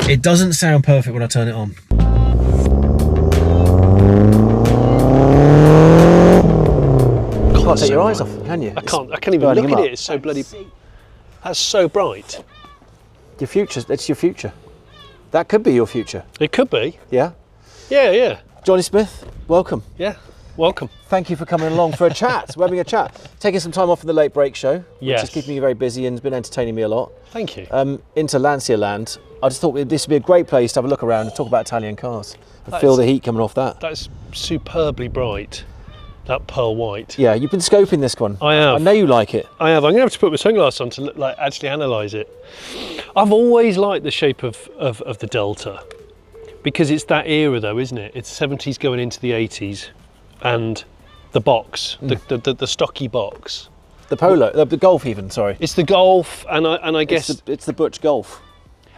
It doesn't sound perfect when I turn it on. You can't take your eyes off, can you? I can't even look at it. It's so bloody. That's so bright. Your future. It's your future. That could be your future. It could be. Yeah. Yeah. Jonny Smith, welcome. Yeah. Welcome. Thank you for coming along for a chat. We're having a chat. Taking some time off from the late break show, which is keeping you very busy and has been entertaining me a lot. Thank you. Into Lancia land. I just thought this would be a great place to have a look around and talk about Italian cars. And feel the heat coming off that. That's superbly bright. That pearl white. Yeah, you've been scoping this one. I have. I know you like it. I have. I'm going to have to put my sunglasses on to actually analyse it. I've always liked the shape of the Delta because it's that era though, isn't it? It's 70s going into the 80s, and the box, the stocky box. The Polo, the Golf even, sorry. It's the Golf, and I guess it's the Butch Golf.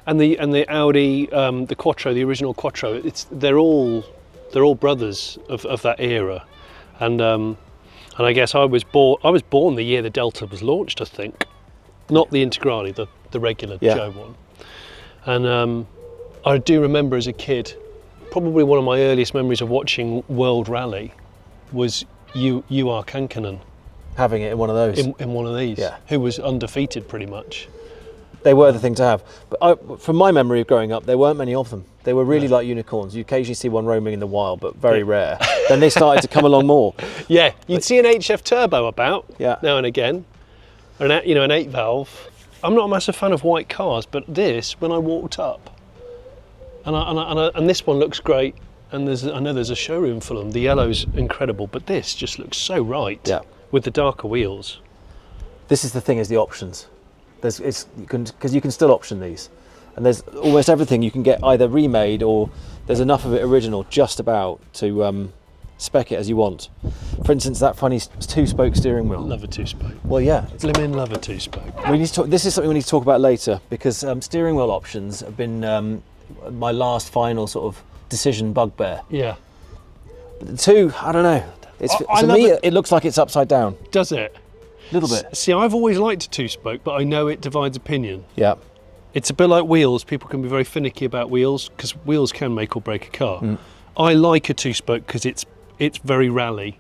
And the Audi, the Quattro, the original Quattro. They're all brothers of that era. And I guess I was born the year the Delta was launched, I think, not the Integrale, the regular Joe one. And I do remember as a kid, probably one of my earliest memories of watching World Rally was UR Kankkunen having it in one of those. In one of these, who was undefeated pretty much. They were the thing to have. But from my memory of growing up, there weren't many of them. They were really like unicorns. You occasionally see one roaming in the wild, but very rare. Then they started to come along more. Yeah, you'd see an HF turbo about now and again, or an 8-valve. I'm not a massive fan of white cars, but this, when I walked up, and this one looks great, and I know there's a showroom for them. The yellow's incredible, but this just looks so right with the darker wheels. This is the thing: is the options. Because you can still option these, and there's almost everything you can get either remade or there's enough of it original just about to spec it as you want. For instance, that funny 2-spoke steering wheel. Love a 2-spoke. Well, yeah, Blimmin' love a 2-spoke. We need to talk, this is something we need to talk about later because steering wheel options have been my last final sort of decision bugbear. Yeah. But the two, I don't know. To me, it looks like it's upside down. Does it? A little bit. See, I've always liked a 2-spoke, but I know it divides opinion. Yeah. It's a bit like wheels. People can be very finicky about wheels because wheels can make or break a car. I like a 2-spoke because it's very rally.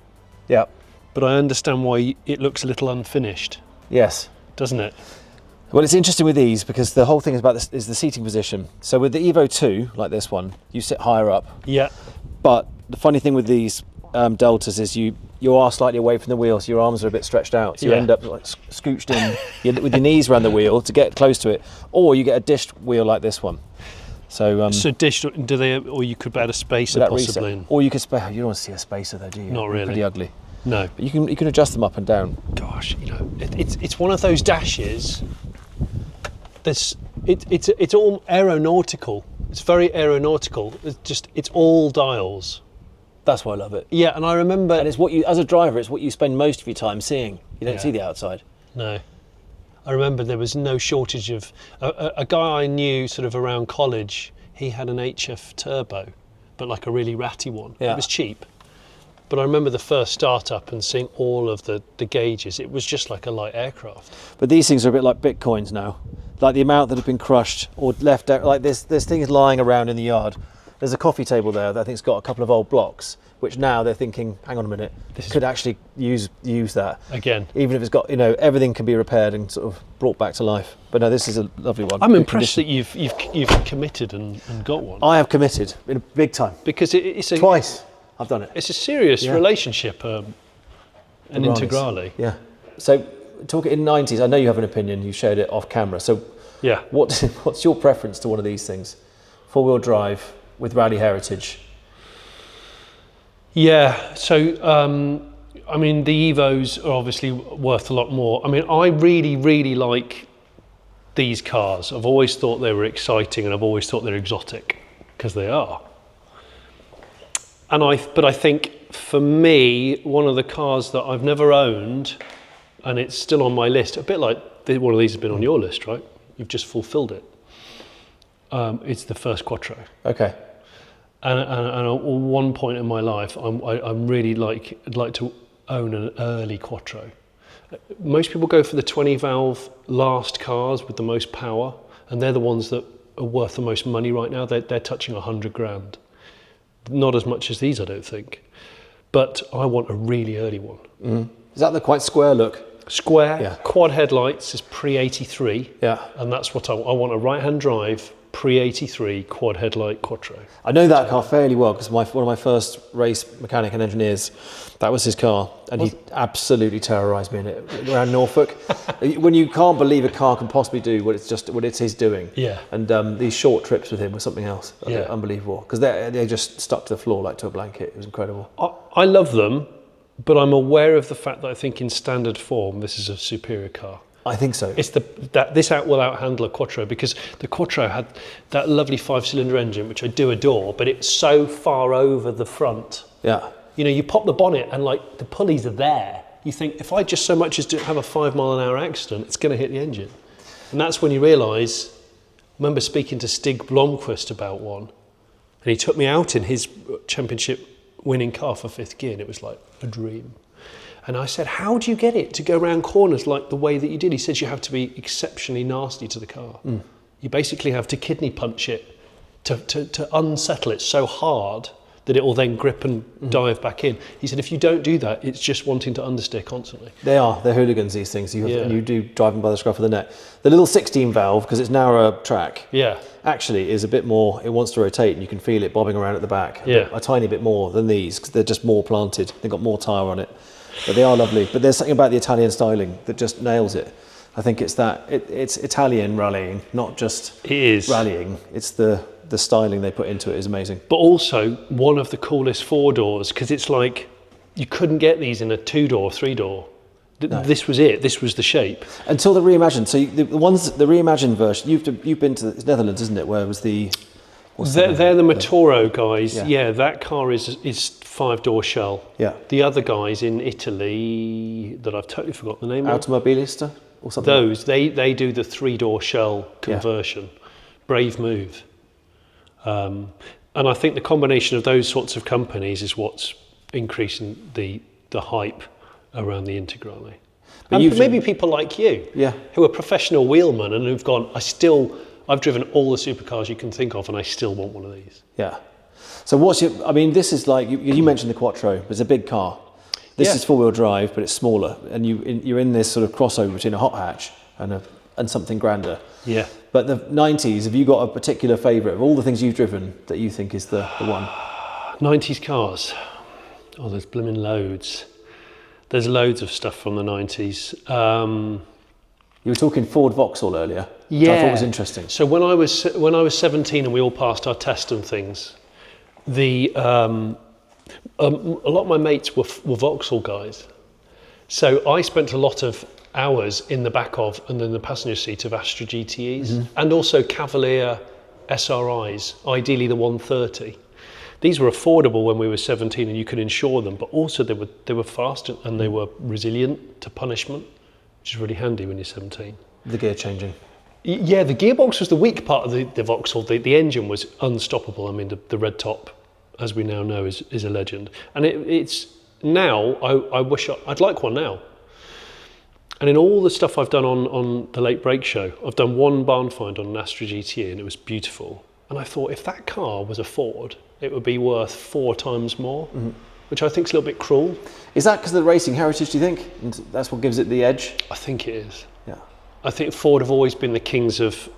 Yeah. But I understand why it looks a little unfinished. Yes. Doesn't it? Well, it's interesting with these because the whole thing is about this is the seating position. So with the Evo 2, like this one, you sit higher up. Yeah. But the funny thing with these Deltas is you are slightly away from the wheel, so your arms are a bit stretched out. So you end up like scooched in with your knees around the wheel to get close to it, or you get a dished wheel like this one. So dished, or you could add a spacer possibly. Reset. Or you could you don't want to see a spacer though, do you? Not really. Pretty ugly. No. But you can adjust them up and down. Gosh, it's one of those dashes. It's all aeronautical. It's very aeronautical. It's all dials. That's why I love it. Yeah, and I remember... And it's what you, as a driver, it's what you spend most of your time seeing. You don't see the outside. No. I remember there was no shortage of... A guy I knew sort of around college, he had an HF turbo, but like a really ratty one. Yeah. It was cheap. But I remember the first startup and seeing all of the gauges. It was just like a light aircraft. But these things are a bit like Bitcoins now. Like the amount that have been crushed or left out. Like there's things lying around in the yard. There's a coffee table there that I think's got a couple of old blocks, which now they're thinking, hang on a minute, this could actually use that. Again. Even if it's got, everything can be repaired and sort of brought back to life. But no, this is a lovely one. I'm impressed that you've committed and got one. I have committed in a big time. Because it's twice I've done it. It's a serious relationship, an Integrale. Yeah. So talking in the 90s, I know you have an opinion, you shared it off camera. So yeah, what's your preference to one of these things? 4-wheel drive with rally heritage? Yeah, so I mean the Evos are obviously worth a lot more. I mean, I really like these cars. I've always thought they were exciting and I've always thought they're exotic, because they are. But I think for me, one of the cars that I've never owned, and it's still on my list, a bit like one of these has been on your list, right? You've just fulfilled it. It's the first Quattro. Okay. And at one point in my life, I'm really like to own an early Quattro. Most people go for the 20-valve last cars with the most power, and they're the ones that are worth the most money right now. They're touching 100 grand. Not as much as these, I don't think. But I want a really early one. Is that the quite square look? Square, Yeah. quad headlights is pre-83. Yeah. And that's what I want, a right-hand drive, pre-83 quad headlight Quattro. I know that car fairly well because one of my first race mechanic and engineers, that was his car, and he absolutely terrorised me in it around Norfolk. When you can't believe a car can possibly do what it's his doing. Yeah. And these short trips with him were something else. Yeah. Unbelievable, because they just stuck to the floor like to a blanket. It was incredible. I love them, but I'm aware of the fact that I think in standard form this is a superior car. I think so. It's this will outhandle a Quattro, because the Quattro had that lovely 5-cylinder engine, which I do adore, but it's so far over the front. Yeah. You know, you pop the bonnet and like the pulleys are there. You think, if I just so much as have a 5 mile an hour accident, it's going to hit the engine. And that's when you realise, I remember speaking to Stig Blomqvist about one, and he took me out in his championship winning car for 5th gear, and it was like a dream. And I said, how do you get it to go around corners like the way that you did? He says you have to be exceptionally nasty to the car. You basically have to kidney punch it to unsettle it so hard that it will then grip and dive back in. He said, if you don't do that, it's just wanting to understeer constantly. They're hooligans, these things. And you do drive them by the scruff of the neck. The little 16 valve, because it's narrower track, actually is a bit more, it wants to rotate and you can feel it bobbing around at the back. A tiny bit more than these, because they're just more planted. They've got more tyre on it. But they are lovely. But there's something about the Italian styling that just nails it. I think it's it's Italian rallying, not just rallying. It's the styling they put into it is amazing. But also one of the coolest 4-doors, because it's like you couldn't get these in a 2-door, 3-door. No. This was it. This was the shape. Until the reimagined. So the reimagined version. You've been to the Netherlands, isn't it? Where was the? They're the Matoro guys. Yeah, that car is 5-door shell. Yeah. The other guys in Italy that I've totally forgot the name of. Automobilista or something. Those they do the 3-door shell conversion. Brave move. And I think the combination of those sorts of companies is what's increasing the hype around the Integrale. And maybe people like you, who are professional wheelmen and who've gone, I've driven all the supercars you can think of, and I still want one of these. Yeah. So this is like, you mentioned the Quattro, it's a big car. This is 4-wheel drive, but it's smaller, and you're in this sort of crossover between a hot hatch and something grander. Yeah. But the 90s, have you got a particular favourite of all the things you've driven that you think is the one? 90s cars. Oh, there's blooming loads. There's loads of stuff from the 90s. You were talking Ford Vauxhall earlier, which I thought was interesting. So when I was 17 and we all passed our test and things, a lot of my mates were Vauxhall guys. So I spent a lot of hours in the back of and in the passenger seat of Astra GTEs and also Cavalier SRIs, ideally the 130. These were affordable when we were 17 and you could insure them, but also they were fast and they were resilient to punishment, which is really handy when you're 17. The gear changing. Yeah, the gearbox was the weak part of the Vauxhall. The engine was unstoppable. I mean, the red top, as we now know, is a legend. And it's now, I wish I'd like one now. And in all the stuff I've done on the Late Break Show, I've done one barn find on an Astra GT and it was beautiful. And I thought, if that car was a Ford, it would be worth 4 times more, which I think is a little bit cruel. Is that because of the racing heritage, do you think? And that's what gives it the edge? I think it is. Yeah. I think Ford have always been the kings of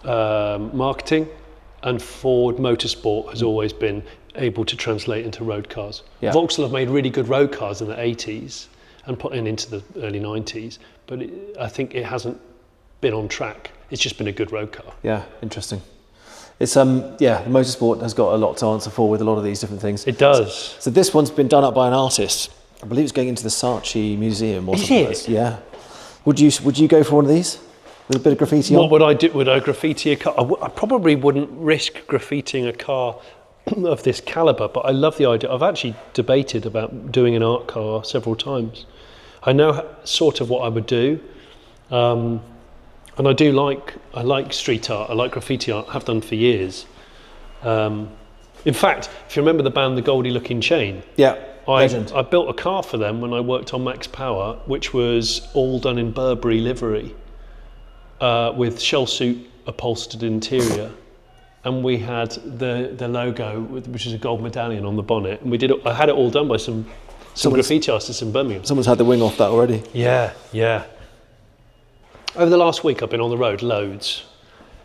marketing, and Ford Motorsport has always been able to translate into road cars. Yeah. Vauxhall have made really good road cars in the 80s and put into the early 90s, but I think it hasn't been on track. It's just been a good road car. Yeah, interesting. It's the motorsport has got a lot to answer for with a lot of these different things. It does. So this one's been done up by an artist. I believe it's going into the Saatchi Museum or something. Is it? Yeah. Would you go for one of these with a bit of graffiti on? What would I do? Would I graffiti a car? I probably wouldn't risk graffitiing a car of this caliber, but I love the idea. I've actually debated about doing an art car several times. I know sort of what I would do. And I like street art, I like graffiti art, have done for years. In fact, if you remember the band The Goldie Looking Chain, I built a car for them when I worked on Max Power, which was all done in Burberry livery, with shell suit upholstered interior. and we had the logo, which is a gold medallion on the bonnet, and I had it all done by some graffiti artists in Birmingham. Someone's had the wing off that already. Yeah. Over the last week, I've been on the road loads,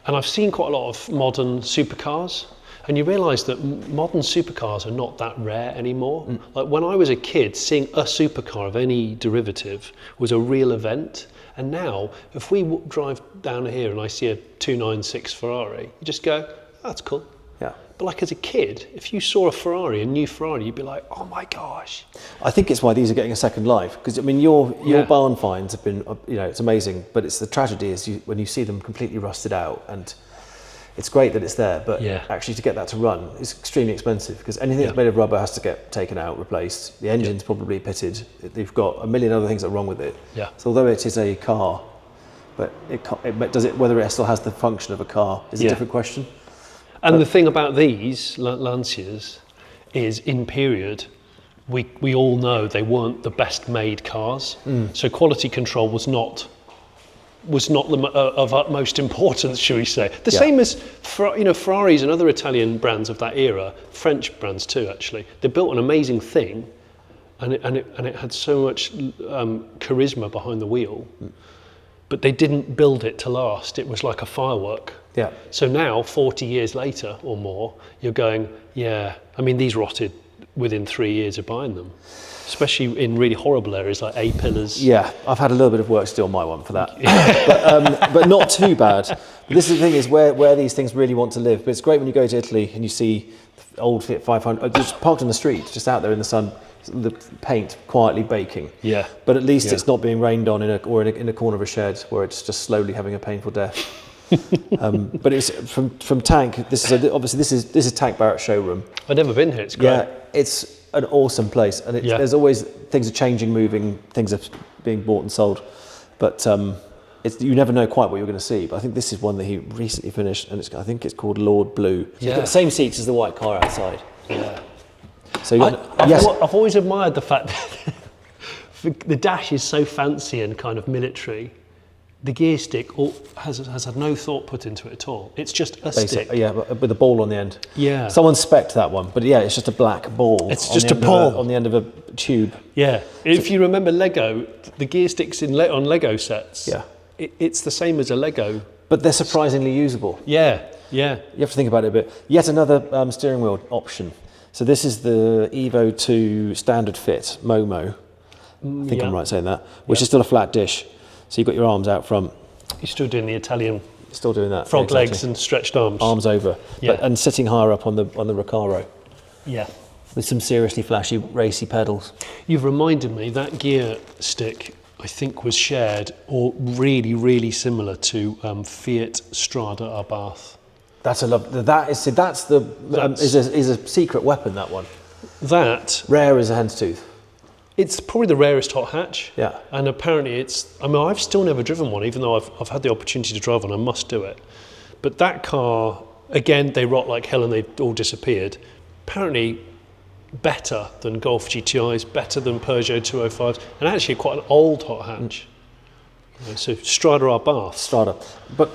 and I've seen quite a lot of modern supercars. And you realise that modern supercars are not that rare anymore. Like when I was a kid, seeing a supercar of any derivative was a real event. And now, if we drive down here and I see a 296 Ferrari, you just go, oh, that's cool. Yeah. But like as a kid, if you saw a new Ferrari, you'd be like, oh my gosh. I think it's why these are getting a second life. Because I mean, your barn finds have been, it's amazing. But it's the tragedy is when you see them completely rusted out, and it's great that it's there, but actually to get that to run is extremely expensive, because anything that's made of rubber has to get taken out, replaced. The engine's probably pitted. They've got a million other things that are wrong with it. Yeah. So although it is a car, but whether it still has the function of a car is a different question. And the thing about these Lancias is, in period, we all know they weren't the best made cars. So quality control was not of utmost importance, shall we say. The same as Ferraris and other Italian brands of that era, French brands too, actually. They built an amazing thing, and it had so much charisma behind the wheel, but they didn't build it to last. It was like a firework. Yeah. So now, 40 years later or more, you're going, these rotted within 3 years of buying them. Especially in really horrible areas like A-pillars. Yeah, I've had a little bit of work still on my one for that. but not too bad. But this is the thing, is where these things really want to live. But it's great when you go to Italy and you see old Fiat 500 just parked on the street, just out there in the sun, the paint quietly baking. Yeah. But at least it's not being rained on in a corner of a shed where it's just slowly having a painful death. But it's from Tanc. This is Tanc Barratt showroom. I've never been here. It's great. Yeah, it's an awesome place, and there's always things are changing, moving, things are being bought and sold, but you never know quite what you're going to see. But I think this is one that he recently finished, and I think it's called Lord Blue. So you've got the same seats as the white car outside. Yeah. So I've always admired the fact that the dash is so fancy and kind of military. The gear stick has had no thought put into it at all. It's just a stick. Yeah, with a ball on the end. Yeah. Someone spec'd that one, but it's just a black ball. It's just a ball on the end of a tube. Yeah. If you remember Lego, the gear sticks on Lego sets. Yeah. It's the same as a Lego. But they're surprisingly usable. Yeah. You have to think about it a bit. Yet another steering wheel option. So this is the Evo 2 standard fit Momo. I think I'm right saying that, which is still a flat dish. So you've got your arms out front. You're still doing the Italian. Still doing that. Frog legs and stretched arms. Arms over. Yeah. And sitting higher up on the Recaro. Yeah. With some seriously flashy, racy pedals. You've reminded me that gear stick, I think, was shared or really, really similar to Fiat Strada Abarth. That's a secret weapon, that one. That rare as a hen's tooth. It's probably the rarest hot hatch. Yeah. And apparently I've still never driven one, even though I've had the opportunity to drive one. I must do it. But that car, again, they rot like hell and they all disappeared. Apparently better than Golf GTIs, better than Peugeot 205s, and actually quite an old hot hatch. So Strada Abarth. Strada.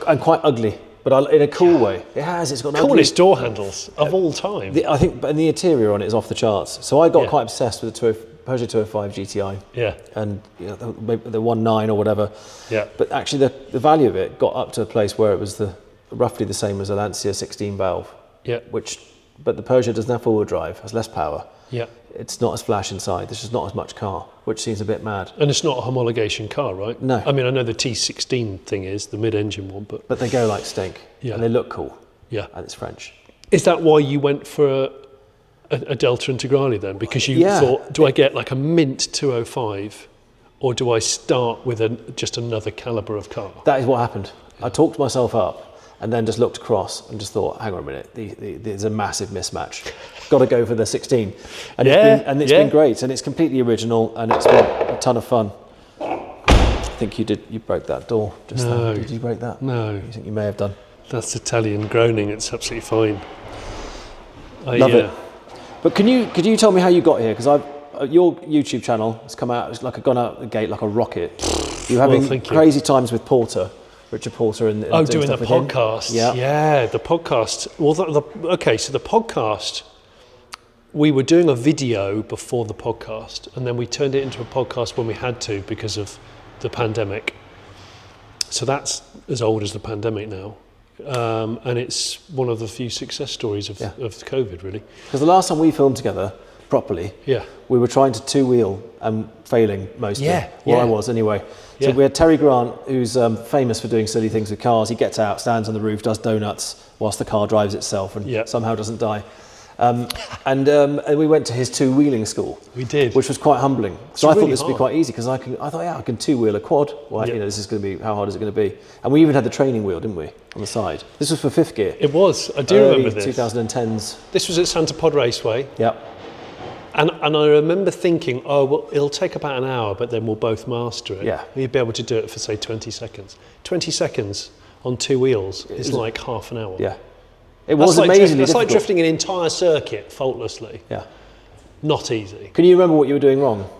And quite ugly. But in a cool way. It's got coolest door handles of all time. I think, and the interior on it is off the charts. So I got quite obsessed with the Peugeot 205 GTI. Yeah. And the 1.9 or whatever. Yeah. But actually the value of it got up to a place where it was roughly the same as a Lancia 16 valve. Yeah. But the Peugeot doesn't have four-wheel drive, has less power. Yeah. It's not as flash inside. There's just not as much car, which seems a bit mad. And it's not a homologation car, right? No. I mean, I know the T16 thing is, the mid-engine one, but they go like stink. Yeah. And they look cool. Yeah. And it's French. Is that why you went for a Delta Integrale then? Because you thought, do I get like a mint 205 or do I start with just another calibre of car? That is what happened. Yeah. I talked myself up and then just looked across and just thought, hang on a minute, there's a massive mismatch. Got to go for the 16. And it's been great, and it's completely original, and it's been a ton of fun. I think you broke that door just then. Did you break that? No. You think you may have done? That's Italian groaning, it's absolutely fine. Love it. But could you tell me how you got here? Because your YouTube channel has come out, it's like gone out the gate like a rocket. You're having crazy times with Porter. Richard Porter and doing the stuff with him. podcast. Yeah, the podcast. Well, okay, so the podcast, we were doing a video before the podcast, and then we turned it into a podcast when we had to because of the pandemic. So that's as old as the pandemic now. And it's one of the few success stories of COVID, really. Because the last time we filmed together properly, we were trying to two-wheel and failing mostly. I was anyway. So we had Terry Grant, who's famous for doing silly things with cars. He gets out, stands on the roof, does donuts whilst the car drives itself and somehow doesn't die. And we went to his two-wheeling school. We did, which was quite humbling. So I thought this would be quite easy because I thought I can two-wheel a quad. Well, this is going to be, how hard is it going to be? And we even had the training wheel, didn't we, on the side? This was for fifth gear. It was. I do remember this. 2010s. This was at Santa Pod Raceway. Yeah. And I remember thinking, oh, well, it'll take about an hour, but then we'll both master it. Yeah. You'd be able to do it for, say, 20 seconds. 20 seconds on two wheels is like half an hour. Yeah. It was amazingly It's like difficult. drifting an entire circuit faultlessly. Yeah. Not easy. Can you remember what you were doing wrong?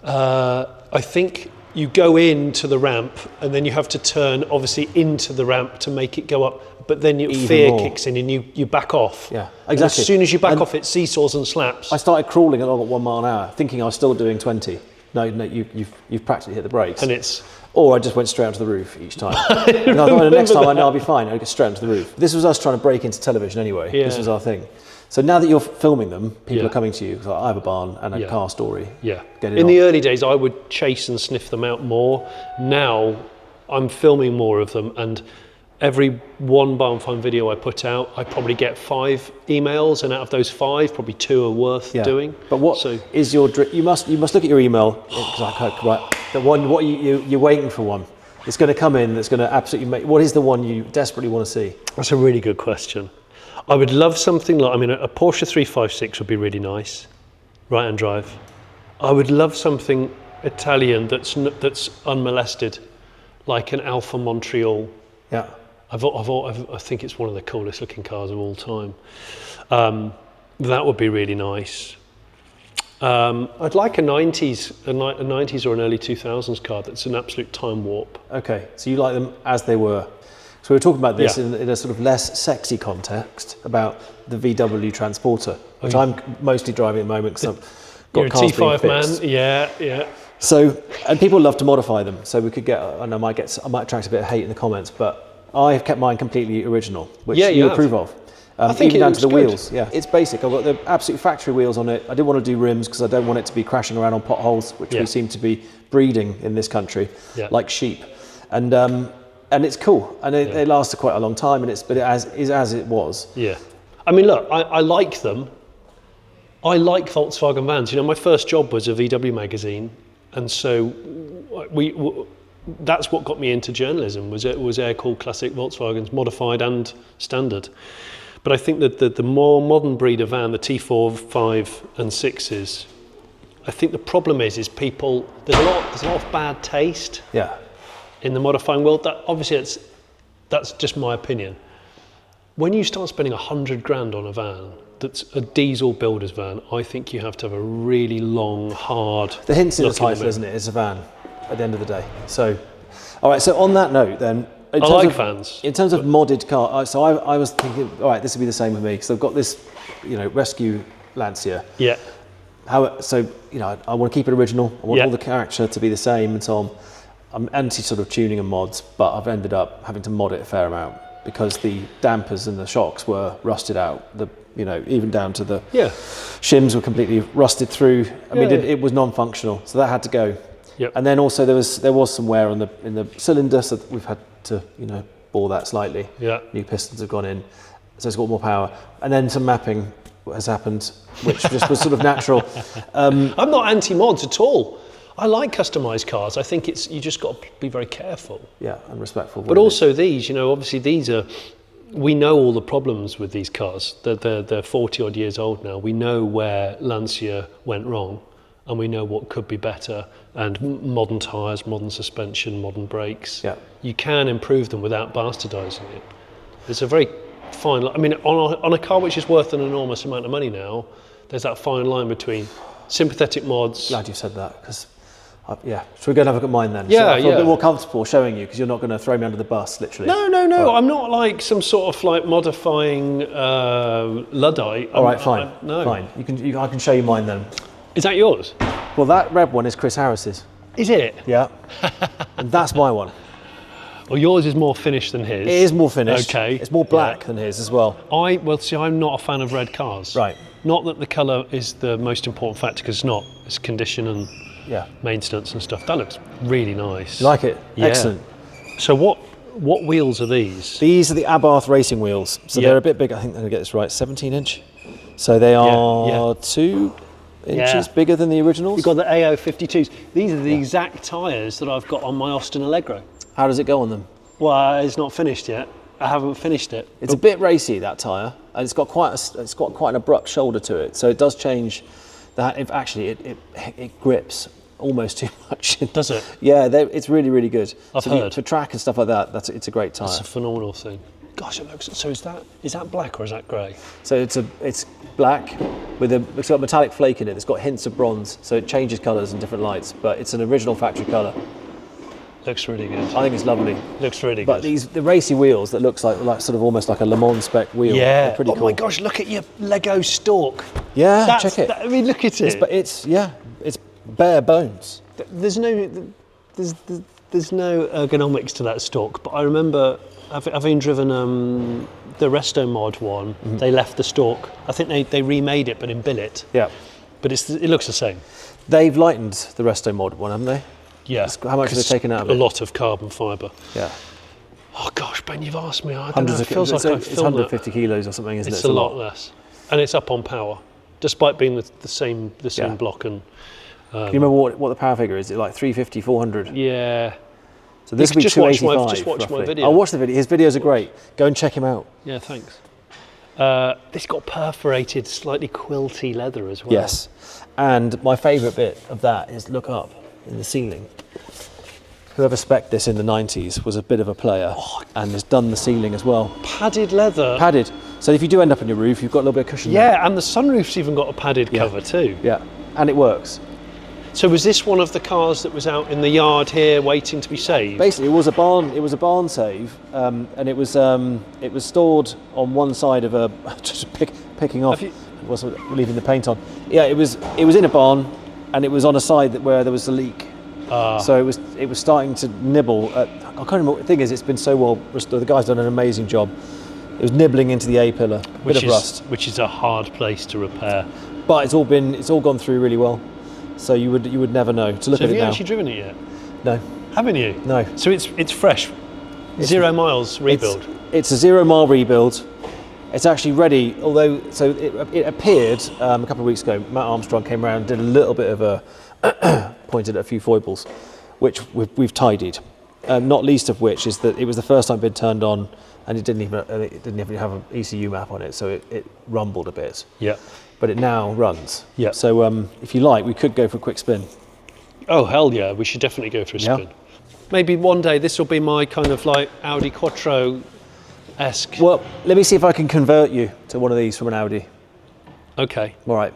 I think you go into the ramp and then you have to turn, obviously, into the ramp to make it go up. But then your fear kicks in and you back off. Yeah, exactly. And as soon as you back off, it seesaws and slaps. I started crawling along at 1 mile an hour, thinking I was still doing 20. No, you've practically hit the brakes. And it's... Or I just went straight onto the roof each time. And I thought, the next time I know I'll be fine. I'll get straight onto the roof. This was us trying to break into television anyway. Yeah. This was our thing. So now that you're filming them, people are coming to you. Like, I have a barn and a car story. Yeah. Get it In on. the early days, I would chase and sniff them out more. Now, I'm filming more of them, and every one barn find video I put out, I probably get 5 emails, and out of those 5, probably 2 are worth doing. But what is your? You must look at your email. Right, the one. What you're waiting for one. It's going to come in. That's going to absolutely make. What is the one you desperately want to see? That's a really good question. I would love something like. I mean, a Porsche 356 would be really nice, right-hand drive. I would love something Italian that's unmolested, like an Alfa Montreal. Yeah. I think it's one of the coolest looking cars of all time. That would be really nice. I'd like a 90s or an early 2000s car that's an absolute time warp. Okay, so you like them as they were. So we were talking about this in a sort of less sexy context about the VW Transporter, which I'm mostly driving at the moment because I've got cars being fixed. You're a T5 man, yeah. So, and people love to modify them. So we could get, and I might attract a bit of hate in the comments, but I've kept mine completely original, which you approve of. I think even down to the good. wheels. Yeah, it's basic. I've got the absolute factory wheels on it. I didn't want to do rims because I don't want it to be crashing around on potholes, which we seem to be breeding in this country, like sheep. And it's cool, and they last quite a long time, and it is as it was. Yeah, I mean, look, I like them. I like Volkswagen vans. You know, my first job was a VW magazine, and so that's what got me into journalism. Was air-cooled classic Volkswagens, modified and standard. But I think that the more modern breed of van, the T4, 5, and 6s, I think the problem is people. There's a lot of bad taste. Yeah. In the modifying world, that's just my opinion. When you start spending 100 grand on a van that's a diesel builder's van, I think you have to have a really long, hard. The hint's in the title, isn't it? It's a van at the end of the day. So, all right. So on that note, then, I like vans. In terms of modded car, so I was thinking, all right, this would be the same with me because I've got this, rescue Lancia. Yeah. I want to keep it original. I want all the character to be the same and so on. I'm anti sort of tuning and mods, but I've ended up having to mod it a fair amount because the dampers and the shocks were rusted out. Even down to the shims were completely rusted through. It was non-functional, so that had to go. Yep. And then also there was some wear in the cylinder, so we've had to bore that slightly. Yeah. New pistons have gone in, so it's got more power. And then some mapping has happened, which just was sort of natural. I'm not anti-mods at all. I like customised cars. I think you just got to be very careful. Yeah, and respectful. But also these, obviously we know all the problems with these cars. They're 40 odd years old now. We know where Lancia went wrong, and we know what could be better. And modern tyres, modern suspension, modern brakes. Yeah. You can improve them without bastardising it. It's a very fine line. I mean, on a car which is worth an enormous amount of money now, there's that fine line between sympathetic mods. Glad you said that, because Yeah, should we go and have a look at mine then? Yeah, so I feel yeah. a bit more comfortable showing you because you're not going to throw me under the bus, literally. No. Right. I'm not like some sort of like modifying Luddite. All right, fine. No. Fine. I can show you mine then. Is that yours? Well, that red one is Chris Harris's. Is it? Yeah. And that's my one. Well, yours is more finished than his. It is more finished. Okay. It's more black than his as well. See, I'm not a fan of red cars. Right. Not that the colour is the most important factor, because it's not. It's condition and maintenance and stuff. That looks really nice. You like it? Yeah. Excellent. So what wheels are these? These are the Abarth racing wheels. So they're a bit big. I think I'm going to get this right. 17 inch. So they are 2 inches bigger than the originals. You've got the AO52s. These are the exact tyres that I've got on my Austin Allegro. How does it go on them? Well, it's not finished yet. I haven't finished it. It's a bit racy, that tyre, and it's got quite an abrupt shoulder to it. So it does change that. If actually it grips almost too much. Does it? Yeah, it's really, really good. I've heard. For track and stuff like that, it's a great tyre. That's a phenomenal thing. Gosh, it looks. So is that black or is that grey? So it's black it's got metallic flake in it. It's got hints of bronze, so it changes colours in different lights. But it's an original factory colour. Looks really good. I think it's lovely. Looks really But good. the racy wheels that looks like sort of almost like a Le Mans spec wheel. Yeah. They're pretty cool. Oh my gosh, look at your Lego stalk. Yeah, check it. I mean, look at it. It's bare bones. There's no ergonomics to that stalk, but I remember having driven the Resto-mod one. Mm-hmm. They left the stalk. I think they remade it, but in billet. Yeah. But it looks the same. They've lightened the Resto-mod one, haven't they? Yeah. How much have they taken out of it? A lot of carbon fibre. Yeah. Oh gosh, Ben, you've asked me. I don't know. It feels like it's 150 kilos or something, isn't it? It's a lot less, and it's up on power, despite being the same block. And can you remember what the power figure is? Is it like 350, 400? Yeah. So this will be 285. Just watch my roughly. video. I'll watch the video. His videos are great. Go and check him out. Yeah, thanks. This got perforated, slightly quilty leather as well. Yes. And my favourite bit of that is look up in the ceiling. Whoever spec'd this in the 90s was a bit of a player and has done the ceiling as well. Padded leather. Padded. So if you do end up on your roof, you've got a little bit of cushion there. Yeah, and the sunroof's even got a padded cover too. Yeah, and it works. So was this one of the cars that was out in the yard here waiting to be saved? Basically, it was a barn save, and it was stored on one side of a just picking off. Wasn't leaving the paint on. Yeah, it was in a barn, and it was on a side where there was a leak. So it was starting to nibble. I can't remember. The thing is, it's been so well restored. The guy's done an amazing job. It was nibbling into the A pillar, bit of rust, which is a hard place to repair. but it's all gone through really well. So you would never know to look at it now. Have you actually driven it yet? No. Haven't you? No. So it's fresh. 0 miles rebuild. It's a 0 mile rebuild. It's actually ready, although it appeared a couple of weeks ago. Matt Armstrong came around and did a little bit of a pointed at a few foibles, which we've tidied. Not least of which is that it was the first time it'd been turned on, and it didn't even have an ECU map on it, so it rumbled a bit. Yeah. But it now runs. Yeah. So if you like, we could go for a quick spin. Oh hell yeah! We should definitely go for a spin. Maybe one day this will be my kind of like Audi Quattro-esque. Well, let me see if I can convert you to one of these from an Audi. Okay. All right.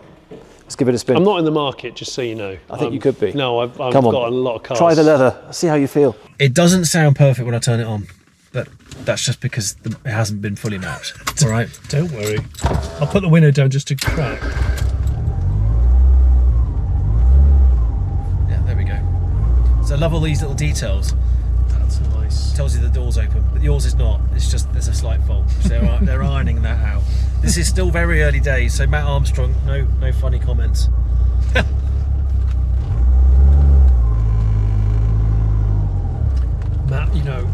Let's give it a spin. I'm not in the market, just so you know. I think you could be. No, I've got a lot of cars. Try the leather. See how you feel. It doesn't sound perfect when I turn it on, but that's just because it hasn't been fully mapped. All right. Don't worry. I'll put the window down just to crack. Yeah, there we go. So I love all these little details. That's nice. It tells you the door's open, but yours is not. It's just there's a slight fault. They're ironing that out. This is still very early days, so Matt Armstrong, no funny comments.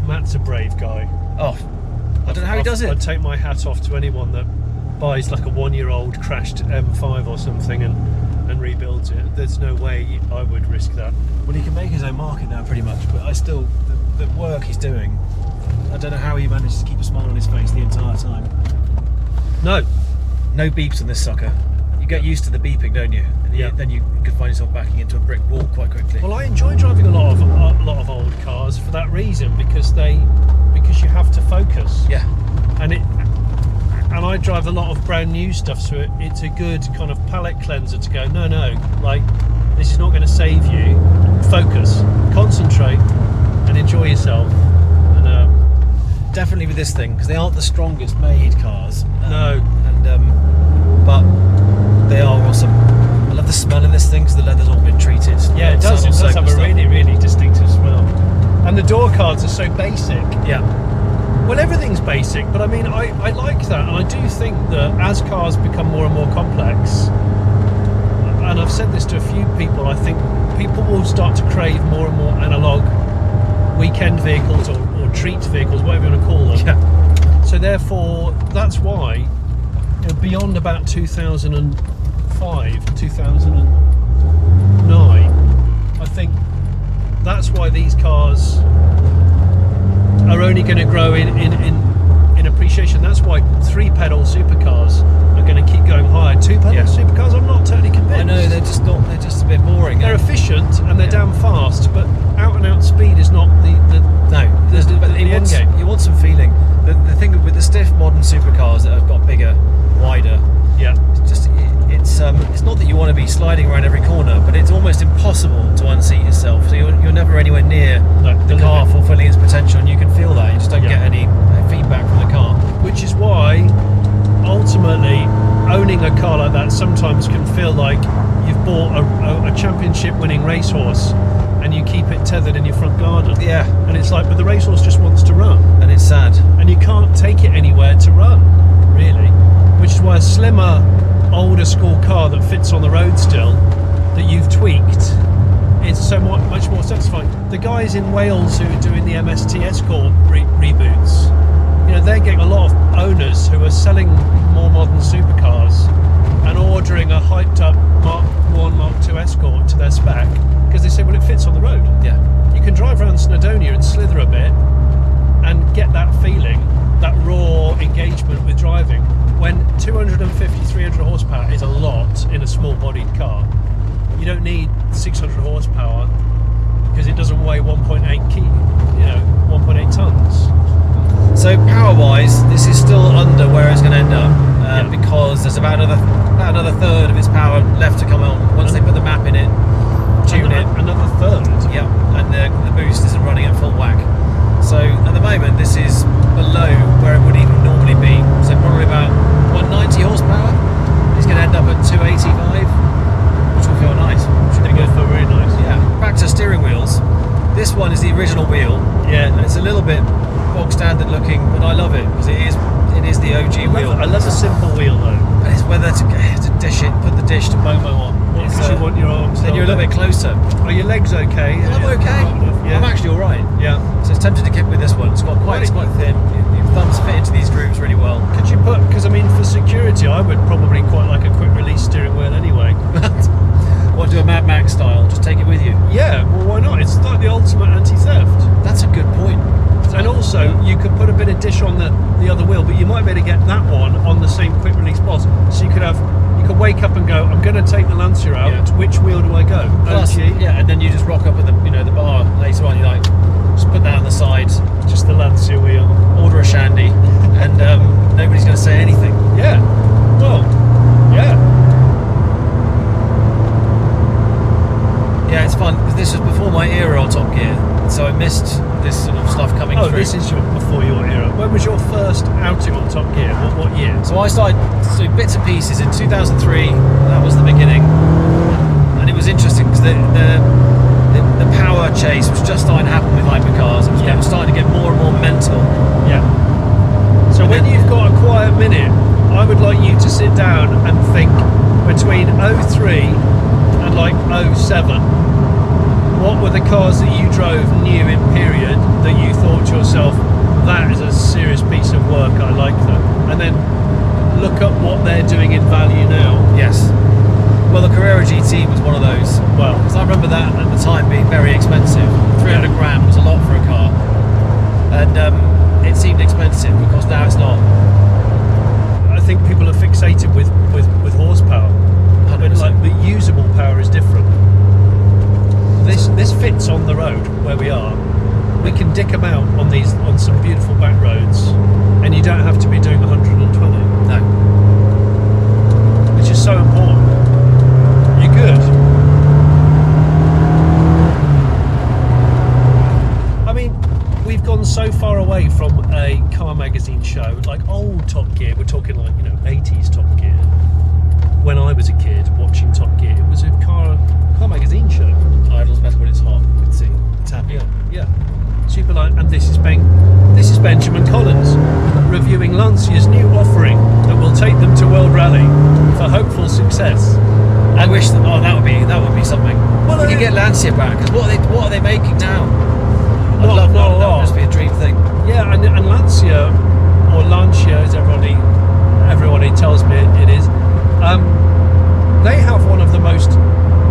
Matt's a brave guy. Oh, I don't know how he does it. I'd take my hat off to anyone that buys like a 1-year-old crashed M5 or something and rebuilds it. There's no way I would risk that. Well, he can make his own market now pretty much, but I still, the work he's doing, I don't know how he manages to keep a smile on his face the entire time. No beeps on this sucker. You get used to the beeping, don't you? And then you could find yourself backing into a brick wall quite quickly. Well, I enjoy driving a lot of old cars for that reason, because you have to focus. Yeah. And I drive a lot of brand new stuff, so it's a good kind of palate cleanser to go, no, like this is not going to save you. focus, concentrate, and enjoy yourself. And definitely with this thing, because they aren't the strongest made cars. No. But they are awesome. I love the smell in this thing because the leather's all been treated. Yeah, it does. It does have a really, really distinctive smell. And the door cards are so basic. Yeah. Well, everything's basic, but I mean, I like that, and I do think that as cars become more and more complex, and I've said this to a few people, I think people will start to crave more and more analog weekend vehicles or treat vehicles, whatever you want to call them. Yeah. So therefore, that's why, beyond about 2005, 2009, I think that's why these cars are only going to grow in appreciation. That's why 3-pedal supercars are going to keep going higher. 2-pedal supercars, I'm not totally convinced. I know, they're just a bit boring. They're efficient and they're damn fast, but out and out speed is not the end game. You want some feeling. The thing with the stiff modern supercars that have got bigger, wider, it's not that you want to be sliding around every corner, but it's almost impossible to unseat yourself. So you're never anywhere near the car fulfilling its potential, and you can feel that. You just don't get any feedback from the car. Which is why, ultimately, owning a car like that sometimes can feel like you've bought a championship-winning racehorse, and you keep it tethered in your front garden. Yeah. And it's like, but the racehorse just wants to run. And it's sad. And you can't take it anywhere to run, really. Which is why a slimmer, older school car that fits on the road still, that you've tweaked, is so much more satisfying. The guys in Wales who are doing the MST Escort reboots, they're getting a lot of owners who are selling more modern supercars and ordering a hyped up Mark 1, Mark 2 Escort to their spec, because they say, well, it fits on the road. Yeah. You can drive around Snowdonia and slither a bit and get that feeling, that raw engagement with driving, when 250, 300 horsepower is a lot in a small bodied car. You don't need 600 horsepower because it doesn't weigh 1.8 tons. So power-wise, this is still under where it's going to end up, because there's about another third of its power left to come on once they put the map in it, tune it. Another third? Yeah, and the boost isn't running at full whack. So at the moment, this is below where it would even normally be. So probably about 190 horsepower. It's going to end up at 285, which will feel nice. Which will feel very nice. Yeah. Back to steering wheels. This one is the original wheel. Yeah. And it's a little bit bog standard looking, but I love it because it is the OG wheel. I love a simple wheel though. But it's whether to dish it, put the dish to Momo on. Because you want your arms. Then you're a little bit closer. Are your legs okay? Well, I'm okay. Yeah. I'm actually all right. Yeah. So it's tempted to kick with this one. It's quite thin. Your thumbs fit into these grooves really well. Could you put? Because I mean, for security, I would probably quite like a quick release steering wheel anyway. What, do a Mad Max style? Just take it with you. Yeah. Well, why not? It's like the ultimate anti-theft. That's a good point. And also, you could put a bit of dish on the other wheel, but you might be able to get that one on the same quick release boss. So you could wake up and go, I'm going to take the Lancia out. Yeah. Which wheel do I go? Plus, and then you just rock up at the the bar later on. You just put that on the side, just the Lancia wheel. Order a shandy, and nobody's going to say anything. Yeah. Well. Yeah. Yeah, it's fun because this was before my era on Top Gear, so I missed this sort of stuff coming through. Oh, this is before your era. When was your first outing on Top Gear? What year? So I started doing bits and pieces in 2003. That was the beginning, and it was interesting because the power chase was just starting to happen with hypercars. It was starting to get more and more mental. Yeah. So when you've got a quiet minute, I would like you to sit down and think between 03 and like 07. What were the cars that you drove new in period that you thought to yourself, that is a serious piece of work, I like that? And then look up what they're doing in value now. Yes. Well, the Carrera GT was one of those. Well, because I remember that at the time being very expensive. 300 grand was a lot for a car. And it seemed expensive because now it's not. I think people are fixated with horsepower. 100%. Like the usable power is different. This fits on the road where we are. We can dick them out on some beautiful back roads, and you don't have to be doing 120. No. Which is so important. You're good. car magazine show, like old Top Gear. We're talking like 80s Top Gear. When I was a kid watching Top Gear, it was a car magazine show. Idles better when it's hot. You can see it's happy. Yeah. Super light. And this is Benjamin Collins reviewing Lancia's new offering that will take them to World Rally for hopeful success. I wish that would be something. Well, we could get Lancia back, because what are they making now? I'd love that. That would just be a dream thing. Yeah, and Lancia, or Lancia as everybody tells me it is, they have one of the most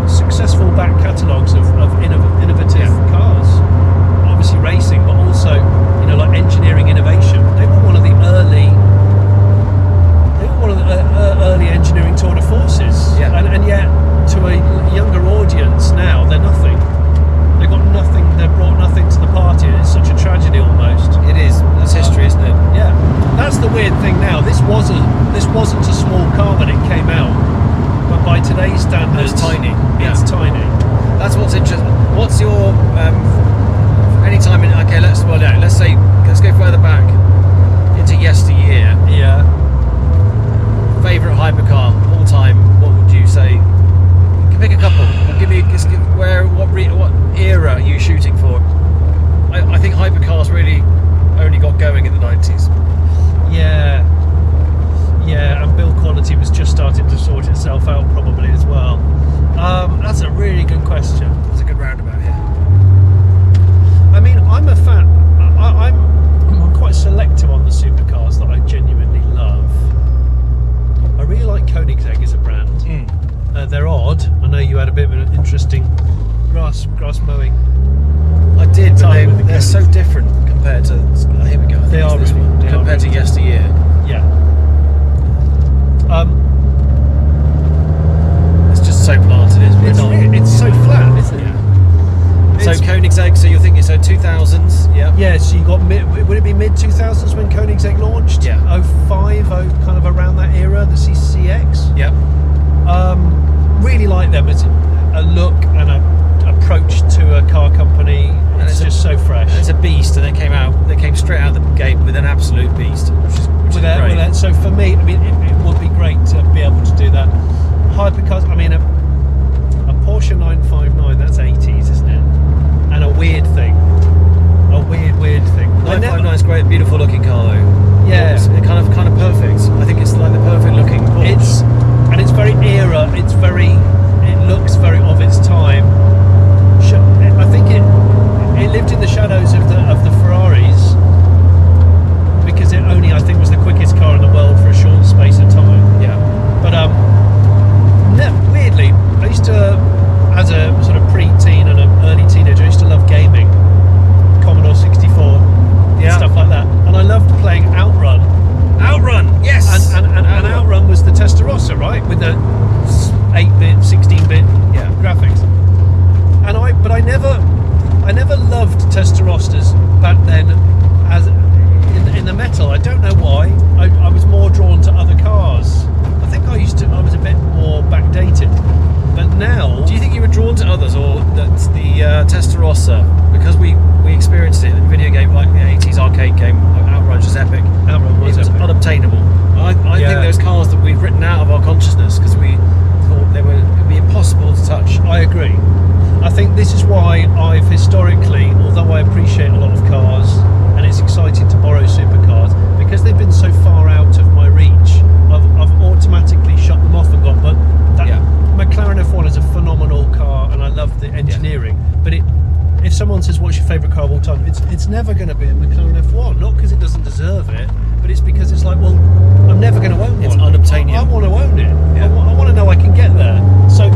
successful back catalogues of innovative cars. Obviously racing, but also like engineering innovation. They were one of the early engineering tour de forces. Yeah. And yet to a younger audience now, they're nothing. They got nothing. They brought nothing to the party. It's such a tragedy almost. It is. That's history, isn't it? Yeah, that's the weird thing now. This wasn't a small car when it came out, but by today's standards, It's tiny. It's tiny. That's what's interesting. What's your anytime in? Okay, let's go further back into yesteryear. Yeah. Favourite hypercar all time? What would you say? You can pick a couple. What era are you shooting for? I think hypercars really only got going in the 90s. Yeah, and build quality was just starting to sort itself out probably as well. That's a really good question. There's a good roundabout here. I mean, I'm a fan. I'm quite selective on the supercars that I genuinely love. I really like Koenigsegg as a brand. They're odd. I know you had a bit of an interesting grass mowing. I did, but they're so different compared to. Here we go. I think They are this really- one they are compared to really yesteryear. Yeah. It's just so planted, isn't it? It's so flat, isn't it? So Koenigsegg. So you're thinking 2000s? Yeah. Yeah, so you got would it be mid 2000s when Koenigsegg launched? Yeah. 05, kind of around that era, the CCX. Yep. Really like them as a look and a approach to a car company. It's just so fresh. It's a beast, and they came straight out of the gate with an absolute beast, which is great. So for me, I mean, it would be great to be able to do that. Hypercars, I mean, a Porsche 959, that's 80s, isn't it? And a weird thing. A weird thing. 959 is great, beautiful looking car though. Yeah. It's kind of perfect. I think it's like the perfect looking Porsche. It's very era. It looks very of its time. I think it lived in the shadows of the Ferraris because it only, I think, was the quickest car in the world for a short space of time. Yeah. But weirdly, I used to, as a sort of pre-teen and an early teenager, I used to love gaming, Commodore 64, stuff like that, and I loved playing Outrun. Outrun, yes. And Outrun was the Testarossa, right, with the 8-bit, 16-bit graphics. But I never loved Testarossas back then, as in the metal. I don't know why. I was more drawn to other cars. I think I was a bit more backdated. But now, Do you think you were drawn to others, or that the Testarossa, because we experienced it in a video game like the 80s arcade game Outrun's just epic. Outrun was epic. Unobtainable. I think those cars that we've written out of our consciousness because we thought it would be impossible to touch. I agree. I think this is why I've historically, although I appreciate a lot of cars and it's exciting to borrow supercars, because they've been so far out of my reach, I've automatically shut them off and gone, but that McLaren F1 is a phenomenal car and I love the engineering, but if someone says what's your favourite car of all time, it's never going to be a McLaren F1, not because it doesn't deserve it, but it's because it's like, well, I'm never going to own one. It's unobtainium. I want to own it. Yeah. I want to know I can get there. So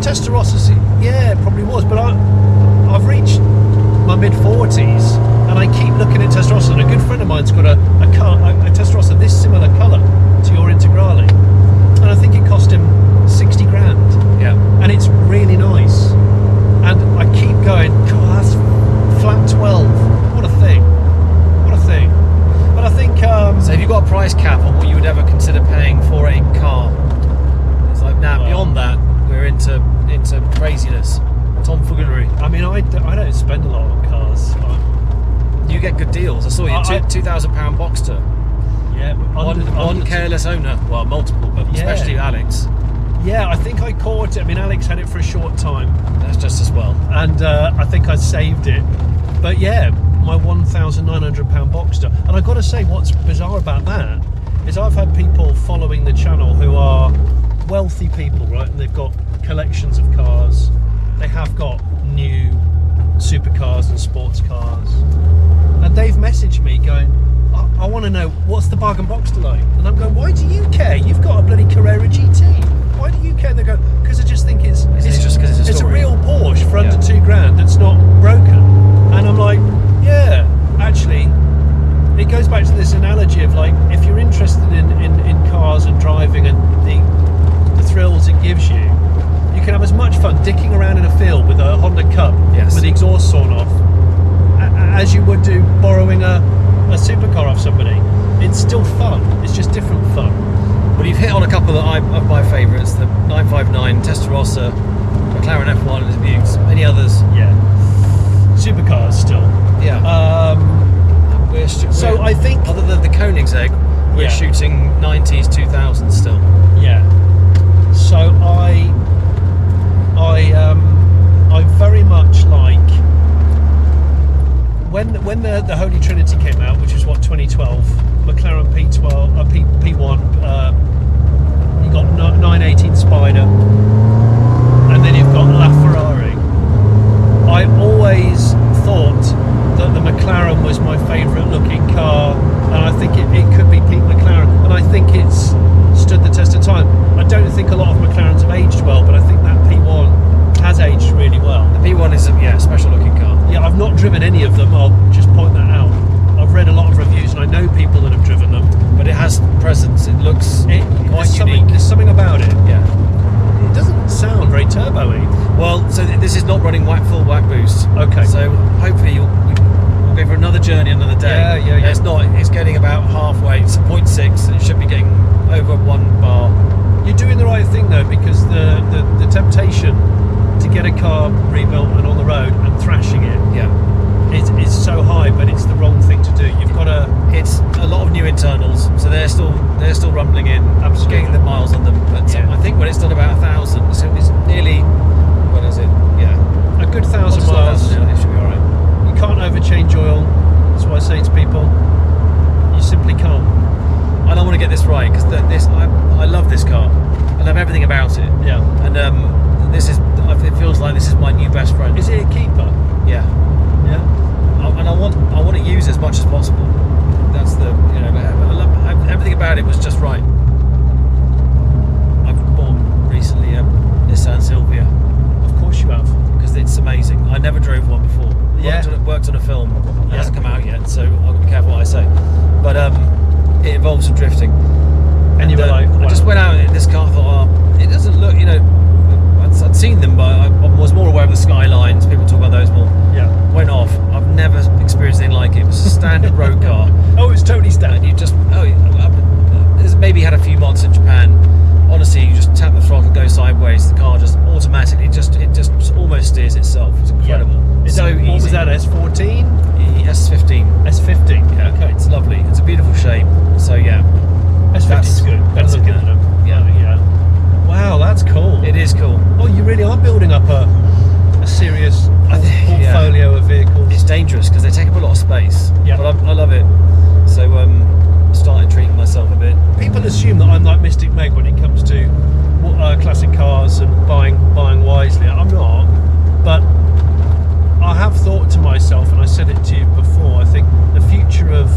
Testarossas, it probably was, but I've reached my mid-40s and I keep looking at Testarossa, and a good friend of mine's got a Testarossa this similar colour to your Integrale, and I think it cost him 60 grand. Yeah. And it's really nice. And I keep going, God, that's flat 12. What a thing. But I think... So have you got a price cap on what you would ever consider paying for a car? It's like, beyond that, we're into craziness, tomfoolery. I mean, I don't spend a lot on cars. You get good deals. I saw you £2,000 Boxster. Yeah, One careless owner. Well, multiple, but especially Alex. Yeah, I think I caught it. I mean, Alex had it for a short time. That's just as well. And I think I saved it. But yeah, my £1,900 Boxster. And I've got to say, what's bizarre about that is I've had people following the channel who are wealthy people, right? And they've got collections of cars. They have got new supercars and sports cars. And they've messaged me going, I want to know, what's the bargain Boxster like? And I'm going, why do you care? You've got a bloody Carrera GT. Why do you care? And they go, because I just think it's just because it's a real Porsche for under £2,000 that's not broken. And I'm like, yeah, actually, it goes back to this analogy of like, if you're interested in cars and driving and the thrills it gives you, you can have as much fun dicking around in a field with a Honda Cup with the exhaust sawn off as you would do borrowing a supercar off somebody. It's still fun. It's just different fun. Well, you've hit on a couple of my favourites: the 959, Testarossa, McLaren F1 and Views. Any others? Yeah. Supercars still. Yeah. I think other than the Koenigsegg, we're shooting 90s, 2000s still. Yeah. So I very much like when the Holy Trinity came out, which is 2012, McLaren P1, you got 918 Spider, and then you've got LaFerrari. I always thought that the McLaren was my favourite looking car, and I think it could be Pete McLaren, and I think it's stood the test of time. I don't think a lot of McLarens have aged well, but I think that P1 has aged really well. The P1 is a special looking car. Yeah, I've not driven any of them, I'll just point that out. I've read a lot of reviews and I know people that have driven them. But it has presence, it looks quite unique. There's something about it. Yeah. It doesn't sound very turbo-y. Well, so this is not running full whack boost. Okay. So hopefully we'll go for another journey another day. Yeah. It's getting about halfway, it's 0.6 and it should be getting over 1 bar. You're doing the right thing though, because the temptation to get a car rebuilt and on the road and thrashing it is so high, but it's the wrong thing to do. You've got to. It's a lot of new internals, so they're still rumbling in. Absolutely. Getting the miles on them. But I think when it's done about 1,000, so it's nearly. What is it? Yeah, a good 1,000 miles. It should be all right. You can't overchange oil. That's what I say to people. You simply can't. And I want to get this right because I love this car. I love everything about it. Yeah. And it feels like this is my new best friend. Is it a keeper? Yeah. And I want to use as much as possible. That's everything about it was just right. I've bought recently a Nissan Silvia. Of course you have. Because it's amazing. I never drove one before. Yeah. Worked on a film. It hasn't come out yet, so I'll be careful what I say. But it involves some drifting. And you were like, wow. I just went out in this car. I thought, it doesn't look. I'd seen them, but I was more aware of the skylines. People talk about those more. Yeah. Went off. I've never experienced anything like it. It was a standard road car. Oh, it's totally standard. And you just maybe had a few mods in Japan. Honestly, you just tap the throttle, go sideways. The car just automatically it just almost steers itself. It's incredible. Yeah. It's so easy. What was that? S14? S15. S15. Yeah. Okay. It's lovely. It's a beautiful shape. So yeah. S15 is good. Better looking than them. Yeah. Wow, that's cool. It is cool. Oh, you really are building up a serious portfolio of vehicles. It's dangerous because they take up a lot of space. Yeah. But I love it. So started treating myself a bit. People assume that I'm like Mystic Meg when it comes to classic cars and buying wisely. I'm not, but I have thought to myself, and I said it to you before, I think the future of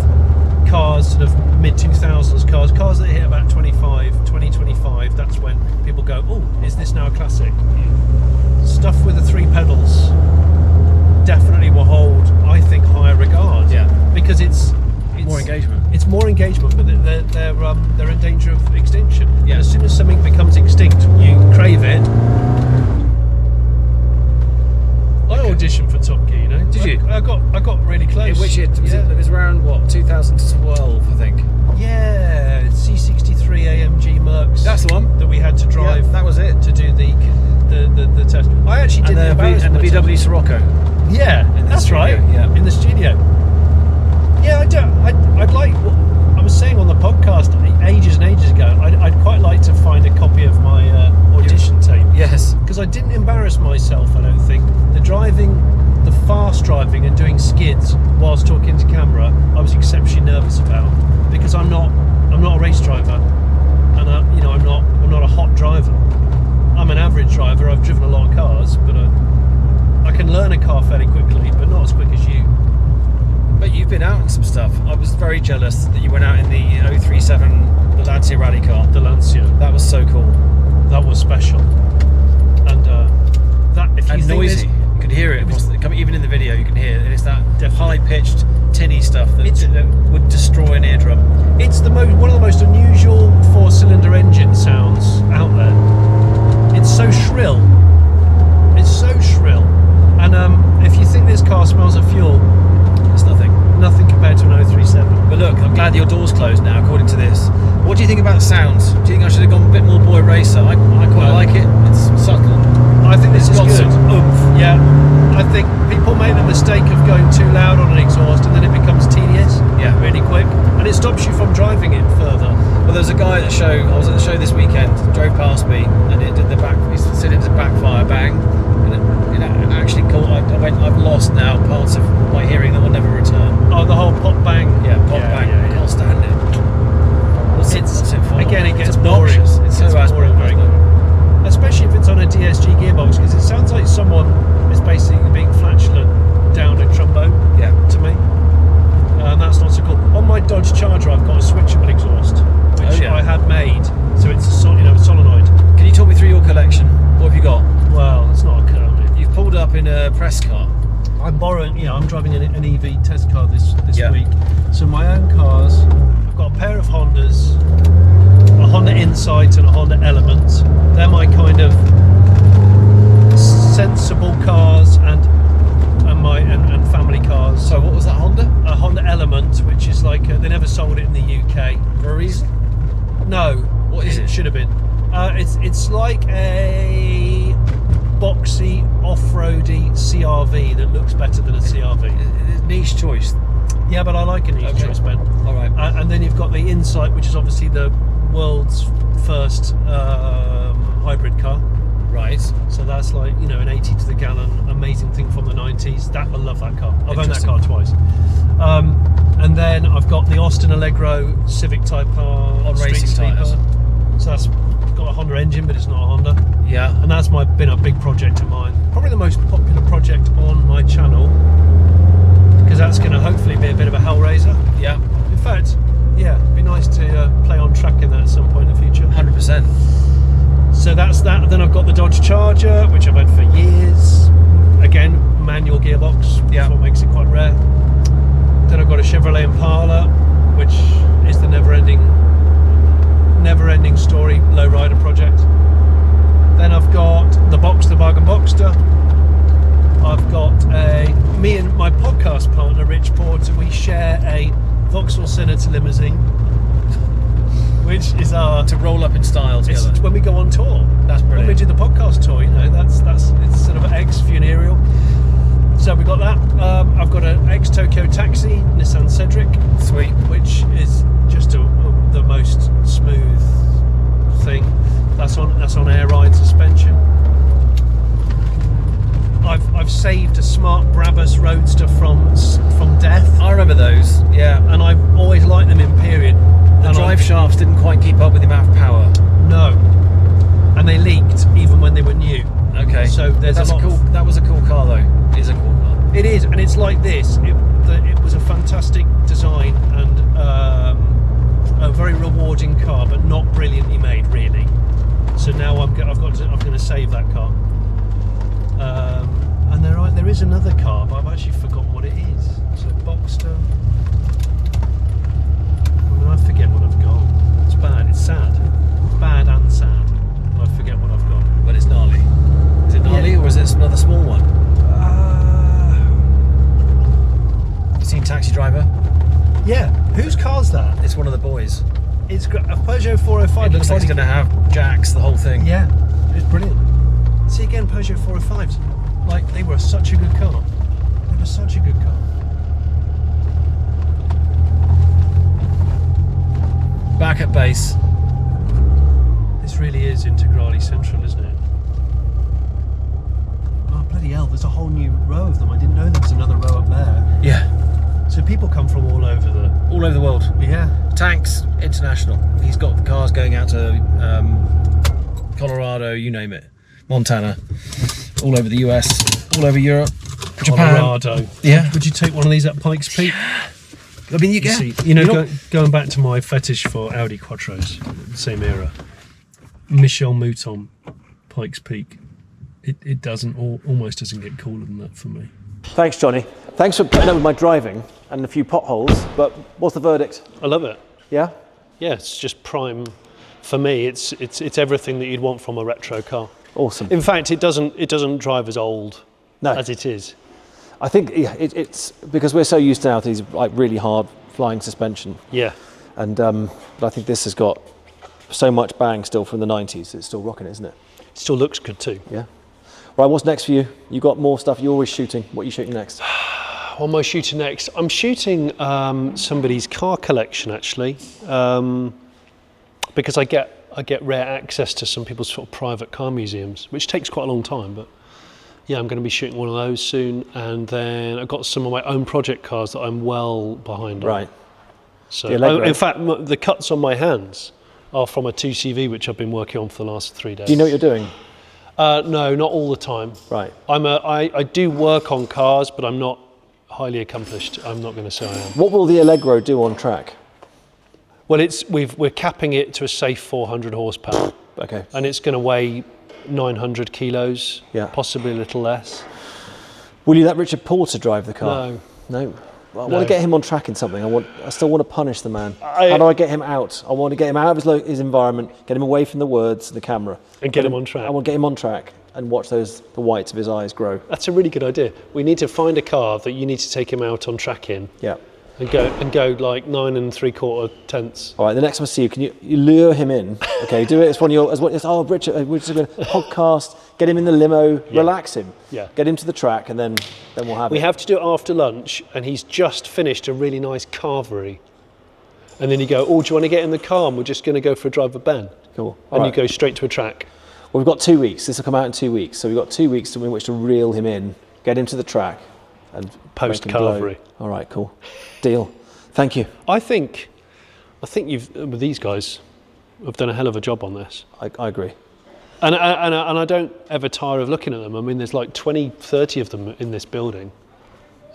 cars, sort of mid-2000s cars that hit about 2025, that's when people go, oh, is this now a classic? Stuff with the 3 pedals definitely will hold, I think, higher regard. Yeah. Because it's more engagement. It's more engagement, but they're in danger of extinction. Yeah. And as soon as something becomes extinct, you crave it. I auditioned for Top Gear, Did you? I got really close. In which year? It was around what, 2012, I think. Yeah, C63 AMG Mercs. That's the one that we had to drive. Yeah, that was it. To do the test. I actually did the VW Sirocco. Yeah, that's right. Yeah, in the studio. Yeah, I'd like. I was saying on the podcast ages and ages ago. I'd quite like to find a copy of my audition tape. Yes. Because I didn't embarrass myself. I don't think the fast driving and doing skids whilst talking to camera, I was exceptionally nervous about, because I'm not a race driver, and I'm not a hot driver. I'm an average driver. I've driven a lot of cars, but I can learn a car fairly quickly, but not as quick as you. But you've been out in some stuff. I was very jealous that you went out in the 037, the Lancia rally car. The Lancia. That was so cool. That was special. And that, if you and think noisy. You could hear it. Even in the video, you can hear it. It's that high-pitched, tinny stuff that would destroy an eardrum. It's one of the most unusual four-cylinder engine sounds out there. It's so shrill. It's so shrill. And if you think this car smells of fuel, it's nothing. Nothing compared to an 037. But look, I'm glad your door's closed now, according to this. What do you think about the sounds? Do you think I should have gone a bit more boy racer? I quite like it. It's subtle. I think this is got good. some oomph. Yeah. I think people make the mistake of going too loud on an exhaust, and then it becomes tenious. Yeah. Really quick, and it stops you from driving it further. Well, there was a guy at the show. I was at the show this weekend. Drove past me, and it did the back. He said it was a backfire bang, and it actually caught. I've lost now parts of my hearing that will never return. Oh, the whole pop bang. Yeah, pop bang. Yeah. I can't stand it. What's it for? Again, it gets obnoxious. boring. It's so boring, very good. Especially if it's on a DSG gearbox, because it sounds like someone is basically being flatulent down a trombone. Yeah. To me, and that's not so cool. On my Dodge Charger, I've got a switchable exhaust, which I had made, so it's a solenoid. Can you talk me through your collection? What have you got? Well, it's not a car. You've pulled up in a press car. I'm borrowing. Yeah, I'm driving an EV test car this Yeah. week. So my own cars. I've got a pair of Hondas, a Honda Insight and a Honda Element. They're my kind of sensible cars and family cars. So what was that Honda? A Honda Element, which is like they never sold it in the UK For a reason? No. What is it? Should have been. It's like a boxy off-roady CRV that looks better than a CRV. Niche choice. Yeah, but I like a niche choice, Ben. All right. And then you've got the Insight, which is obviously the world's first hybrid car. Right. So that's like, an 80 to the gallon, amazing thing from the 90s. I love that car. I've owned that car twice. And then I've got the Austin Allegro Civic Type R on Street racing Sleeper. tyres. So that's got a Honda engine, but it's not a Honda. Yeah. And that's been a big project of mine. Probably the most popular project on my channel, because that's going to hopefully be a bit of a hellraiser. Yeah. In fact, yeah, it'd be nice to play on track in that at some point in the future. 100%. So that's that. Then I've got the Dodge Charger, which I've had for years. Again, manual gearbox, Yeah. what makes it quite rare. Then I've got a Chevrolet Impala, which is the never-ending story lowrider project. Then I've got the Bargain Boxster. I've got me and my podcast partner Rich Porter, we share a Vauxhall Senator limousine, which is our To roll up in style together. it's when we go on tour. That's When we brilliant. do the podcast tour, that's it's sort of an ex-funereal. So we got that. I've got an ex-Tokyo Taxi Nissan Cedric, Sweet. which is just the most smooth thing. That's on air ride suspension. I've saved a smart Brabus Roadster from death, I remember those. Yeah. and I've always liked them in period. The And drive shafts didn't quite keep up with the amount of power. No, and they leaked even when they were new. Okay. So there's That's a lot cool. of- That was a cool car though. It is a cool car. It is, and it's like this. It was a fantastic design and a very rewarding car, but not brilliantly made, really. So now I'm going to save that car. And there is another car, but I've actually forgotten what it is. So Boxster. I forget what I've got. It's bad. It's sad. Bad and sad. And I forget what I've got. But it's gnarly. Is it gnarly or is it another small one? You seen Taxi Driver? Yeah. Whose car's that? It's one of the boys. It's a Peugeot 405. It looks like it's going to have jacks, the whole thing. Yeah, it's brilliant. See again, Peugeot 405s. Like, they were such a good car. They were such a good car. back at base. This really is integrally central, isn't it? Oh, bloody hell, there's a whole new row of them. I didn't know there was another row up there. Yeah, So people come from all over the world. Yeah. Tanc's international. He's got the cars going out to Colorado, you name it, Montana, all over the US, all over Europe, Japan. Colorado. Yeah. Would you take one of these at Pikes Peak? I mean, Going back to my fetish for Audi Quattros, same era. Michel Mouton, Pikes Peak. It doesn't almost doesn't get cooler than that for me. Thanks, Johnny. Thanks for putting up with my driving and a few potholes. But what's the verdict? I love it. Yeah. Yeah, it's just prime. For me, it's everything that you'd want from a retro car. Awesome. In fact, it doesn't drive as old No. as it is. I think it's because we're so used to now to these like really hard flying suspension, Yeah. and I think this has got so much bang still from the 90s. It's still rocking, isn't it? It still looks good too. Yeah. Right. What's next for you? You got more stuff. You're always shooting. What are you shooting next? What am I shooting next? I'm shooting somebody's car collection actually, because I get rare access to some people's sort of private car museums, which takes quite a long time. But yeah, I'm going to be shooting one of those soon, and then I've got some of my own project cars that I'm well behind on. Right. So in fact, the cuts on my hands are from a 2CV which I've been working on for the last 3 days. Do you know what you're doing? No, not all the time. Right. I do work on cars, but I'm not highly accomplished. I'm not going to say I am. What will the Allegro do on track? Well, we're capping it to a safe 400 horsepower, Okay. and it's going to weigh 900 kilos, Yeah. possibly a little less. Will you let Richard Porter drive the car? No. No. Well, I No. want to get him on track in something. I still want to punish the man. I- How do I get him out? I want to get him out of his environment, get him away from the words and the camera. And get him on track. I want to get him on track and watch the whites of his eyes grow. That's a really good idea. We need to find a car that you need to take him out on track in, Yeah. and go like 9 3/4 tenths. All right, the next time I see you, can you lure him in? Okay, do it. It's one of your, oh, Richard, we're just going to podcast, get him in the limo, relax him. Yeah. Get him to the track, and then we'll have We it. have to do it after lunch, and he's just finished a really nice carvery. And then you go, oh, do you want to get in the car? And we're just going to go for a drive with Ben. Cool. And All you right. go straight to a track. Well, we've got 2 weeks. This will come out in 2 weeks. So we've got 2 weeks in which to reel him in, get him to the track, and Post make him blow. carvery. All right, cool. Deal. Thank you. I think you've, with these guys, have done a hell of a job on this. I agree. And I don't ever tire of looking at them. I mean, there's like 20, 30 of them in this building,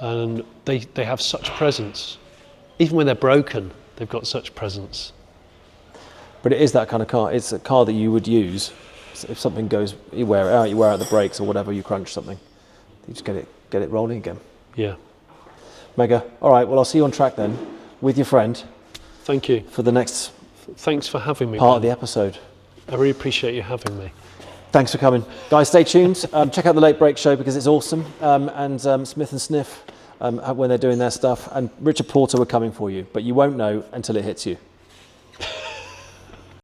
and they have such presence. Even when they're broken, they've got such presence. But it is that kind of car. It's a car that you would use if something goes. You wear out the brakes or whatever. You crunch something. You just get it rolling again. Yeah. Mega. All right. Well, I'll see you on track then with your friend Thank you. for the next Thanks for having me. part of Ben. the episode. I really appreciate you having me. Thanks for coming, guys. Stay tuned. Check out the Late Break Show because it's awesome. And Smith and Sniff when they're doing their stuff. And Richard Porter, we're coming for you, but you won't know until it hits you.